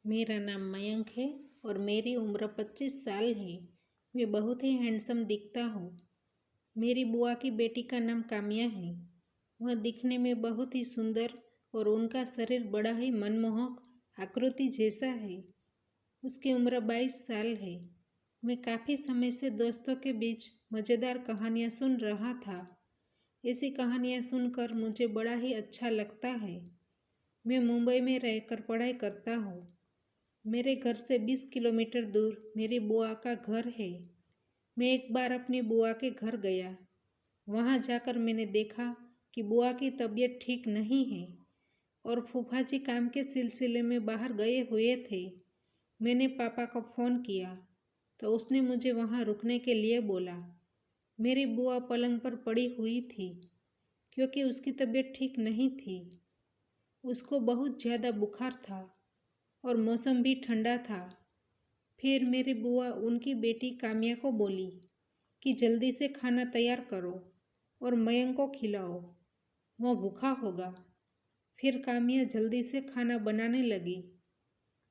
मेरा नाम मयंक है और मेरी उम्र 25 साल है। मैं बहुत ही हैंडसम दिखता हूँ। मेरी बुआ की बेटी का नाम काम्या है। वह दिखने में बहुत ही सुंदर और उनका शरीर बड़ा ही मनमोहक आकृति जैसा है। उसकी उम्र 22 साल है। मैं काफ़ी समय से दोस्तों के बीच मज़ेदार कहानियाँ सुन रहा था। ऐसी कहानियाँ सुनकर मुझे बड़ा ही अच्छा लगता है। मैं मुंबई में रहकर पढ़ाई करता हूँ। मेरे घर से 20 किलोमीटर दूर मेरी बुआ का घर है। मैं एक बार अपनी बुआ के घर गया। वहाँ जाकर मैंने देखा कि बुआ की तबीयत ठीक नहीं है और फूफा जी काम के सिलसिले में बाहर गए हुए थे। मैंने पापा को फ़ोन किया तो उसने मुझे वहाँ रुकने के लिए बोला। मेरी बुआ पलंग पर पड़ी हुई थी क्योंकि उसकी तबीयत ठीक नहीं थी। उसको बहुत ज़्यादा बुखार था और मौसम भी ठंडा था। फिर मेरी बुआ उनकी बेटी काम्या को बोली कि जल्दी से खाना तैयार करो और मयंक को खिलाओ, वह भूखा होगा। फिर काम्या जल्दी से खाना बनाने लगी।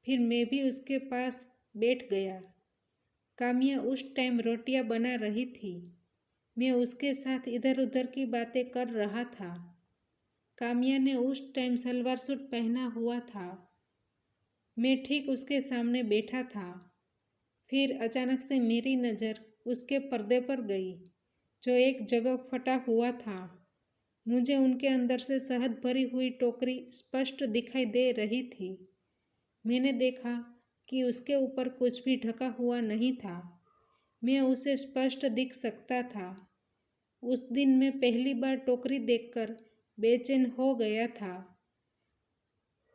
फिर मैं भी उसके पास बैठ गया। काम्या उस टाइम रोटियां बना रही थी। मैं उसके साथ इधर उधर की बातें कर रहा था। काम्या ने उस टाइम सलवार सूट पहना हुआ था। मैं ठीक उसके सामने बैठा था। फिर अचानक से मेरी नज़र उसके पर्दे पर गई जो एक जगह फटा हुआ था। मुझे उनके अंदर से शहद भरी हुई टोकरी स्पष्ट दिखाई दे रही थी। मैंने देखा कि उसके ऊपर कुछ भी ढका हुआ नहीं था। मैं उसे स्पष्ट दिख सकता था। उस दिन मैं पहली बार टोकरी देखकर बेचैन हो गया था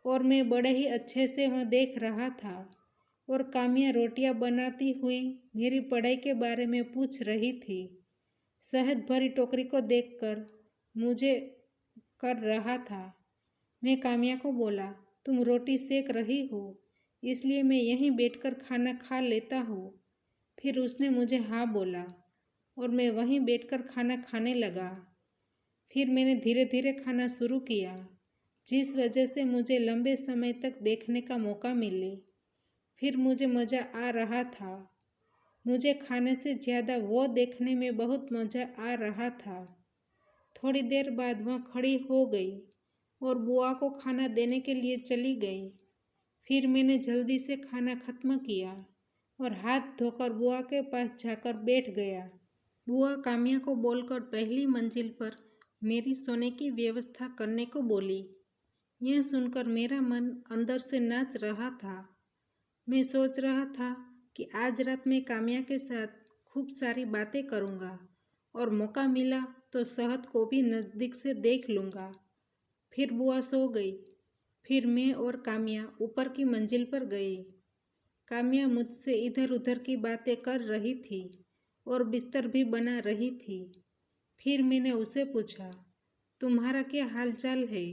और मैं बड़े ही अच्छे से वह देख रहा था। और काम्या रोटियां बनाती हुई मेरी पढ़ाई के बारे में पूछ रही थी। शहद भरी टोकरी को देखकर मुझे कर रहा था। मैं काम्या को बोला, तुम रोटी सेक रही हो इसलिए मैं यहीं बैठकर खाना खा लेता हूँ। फिर उसने मुझे हाँ बोला और मैं वहीं बैठकर खाना खाने लगा। फिर मैंने धीरे धीरे खाना शुरू किया जिस वजह से मुझे लंबे समय तक देखने का मौका मिले। फिर मुझे मज़ा आ रहा था। मुझे खाने से ज़्यादा वो देखने में बहुत मज़ा आ रहा था। थोड़ी देर बाद वह खड़ी हो गई और बुआ को खाना देने के लिए चली गई। फिर मैंने जल्दी से खाना ख़त्म किया और हाथ धोकर बुआ के पास जाकर बैठ गया। बुआ काम्या को बोलकर पहली मंजिल पर मेरी सोने की व्यवस्था करने को बोली। यह सुनकर मेरा मन अंदर से नाच रहा था। मैं सोच रहा था कि आज रात मैं काम्या के साथ खूब सारी बातें करूँगा और मौका मिला तो शहद को भी नज़दीक से देख लूँगा। फिर बुआ सो गई। फिर मैं और काम्या ऊपर की मंजिल पर गए। काम्या मुझसे इधर उधर की बातें कर रही थी और बिस्तर भी बना रही थी। फिर मैंने उसे पूछा, तुम्हारा क्या हाल चाल है?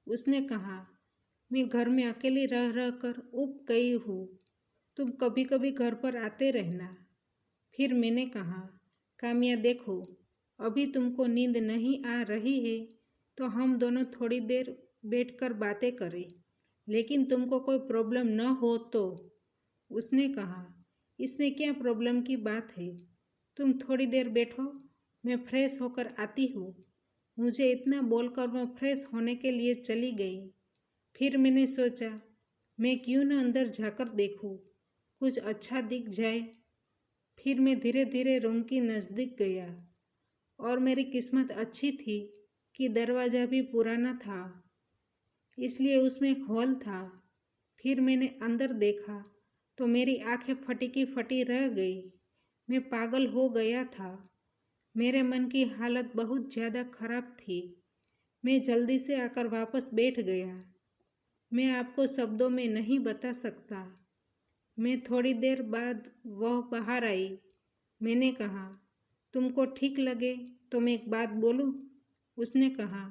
उसने कहा, मैं घर में अकेली रह रह कर ऊब गई हूँ। तुम कभी कभी घर पर आते रहना। फिर मैंने कहा, काम्या देखो, अभी तुमको नींद नहीं आ रही है तो हम दोनों थोड़ी देर बैठकर बातें करें, लेकिन तुमको कोई प्रॉब्लम न हो तो। उसने कहा, इसमें क्या प्रॉब्लम की बात है? तुम थोड़ी देर बैठो, मैं फ्रेश होकर आती हूँ। मुझे इतना बोलकर वह फ्रेश होने के लिए चली गई। फिर मैंने सोचा, मैं क्यों न अंदर जाकर देखूं, कुछ अच्छा दिख जाए। फिर मैं धीरे धीरे रूम की नज़दीक गया और मेरी किस्मत अच्छी थी कि दरवाज़ा भी पुराना था, इसलिए उसमें एक हॉल था। फिर मैंने अंदर देखा तो मेरी आंखें फटी की फटी रह गई। मैं पागल हो गया था। मेरे मन की हालत बहुत ज़्यादा खराब थी। मैं जल्दी से आकर वापस बैठ गया। मैं आपको शब्दों में नहीं बता सकता। मैं थोड़ी देर बाद वह बाहर आई। मैंने कहा, तुमको ठीक लगे तो मैं एक बात बोलूं? उसने कहा,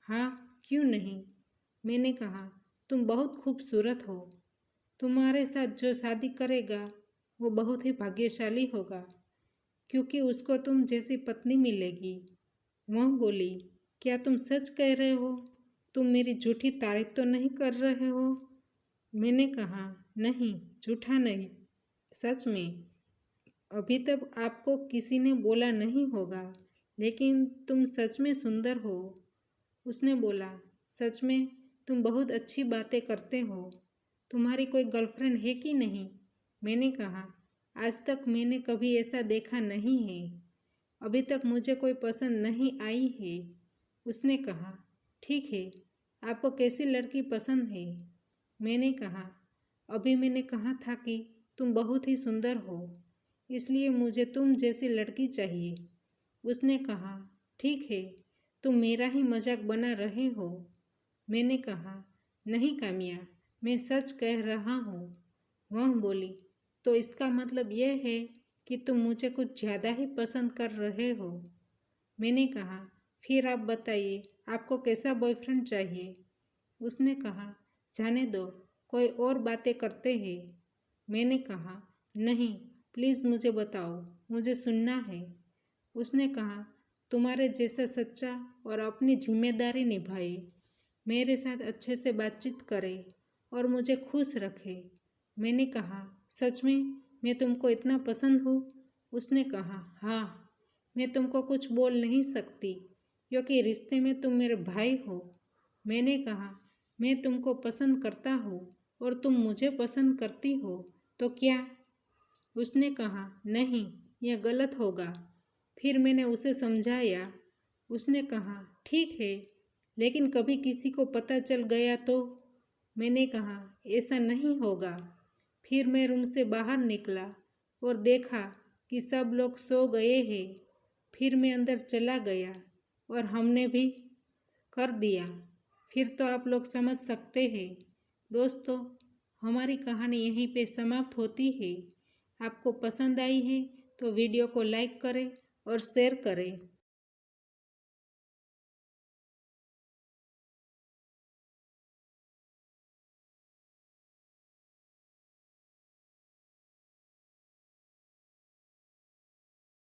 हाँ क्यों नहीं। मैंने कहा, तुम बहुत खूबसूरत हो। तुम्हारे साथ जो शादी करेगा वो बहुत ही भाग्यशाली होगा क्योंकि उसको तुम जैसी पत्नी मिलेगी। वह बोली, क्या तुम सच कह रहे हो? तुम मेरी झूठी तारीफ तो नहीं कर रहे हो? मैंने कहा, नहीं, झूठा नहीं, सच में। अभी तक आपको किसी ने बोला नहीं होगा, लेकिन तुम सच में सुंदर हो। उसने बोला, सच में तुम बहुत अच्छी बातें करते हो। तुम्हारी कोई गर्लफ्रेंड है कि नहीं? मैंने कहा, आज तक मैंने कभी ऐसा देखा नहीं है। अभी तक मुझे कोई पसंद नहीं आई है। उसने कहा, ठीक है, आपको कैसी लड़की पसंद है? मैंने कहा, अभी मैंने कहा था कि तुम बहुत ही सुंदर हो, इसलिए मुझे तुम जैसी लड़की चाहिए। उसने कहा, ठीक है, तुम मेरा ही मजाक बना रहे हो। मैंने कहा, नहीं काम्या, मैं सच कह रहा हूँ। वह बोली, तो इसका मतलब यह है कि तुम मुझे कुछ ज़्यादा ही पसंद कर रहे हो। मैंने कहा, फिर आप बताइए, आपको कैसा बॉयफ्रेंड चाहिए? उसने कहा, जाने दो, कोई और बातें करते हैं। मैंने कहा, नहीं, प्लीज़ मुझे बताओ, मुझे सुनना है। उसने कहा, तुम्हारे जैसा सच्चा और अपनी जिम्मेदारी निभाए, मेरे साथ अच्छे से बातचीत करे और मुझे खुश रखे। मैंने कहा, सच में मैं तुमको इतना पसंद हूँ? उसने कहा, हाँ, मैं तुमको कुछ बोल नहीं सकती क्योंकि रिश्ते में तुम मेरे भाई हो। मैंने कहा, मैं तुमको पसंद करता हूँ और तुम मुझे पसंद करती हो, तो क्या? उसने कहा, नहीं, यह गलत होगा। फिर मैंने उसे समझाया। उसने कहा, ठीक है, लेकिन कभी किसी को पता चल गया तो? मैंने कहा, ऐसा नहीं होगा। फिर मैं रूम से बाहर निकला और देखा कि सब लोग सो गए हैं। फिर मैं अंदर चला गया और हमने भी कर दिया। फिर तो आप लोग समझ सकते हैं। दोस्तों, हमारी कहानी यहीं पे समाप्त होती है। आपको पसंद आई है तो वीडियो को लाइक करें और शेयर करें।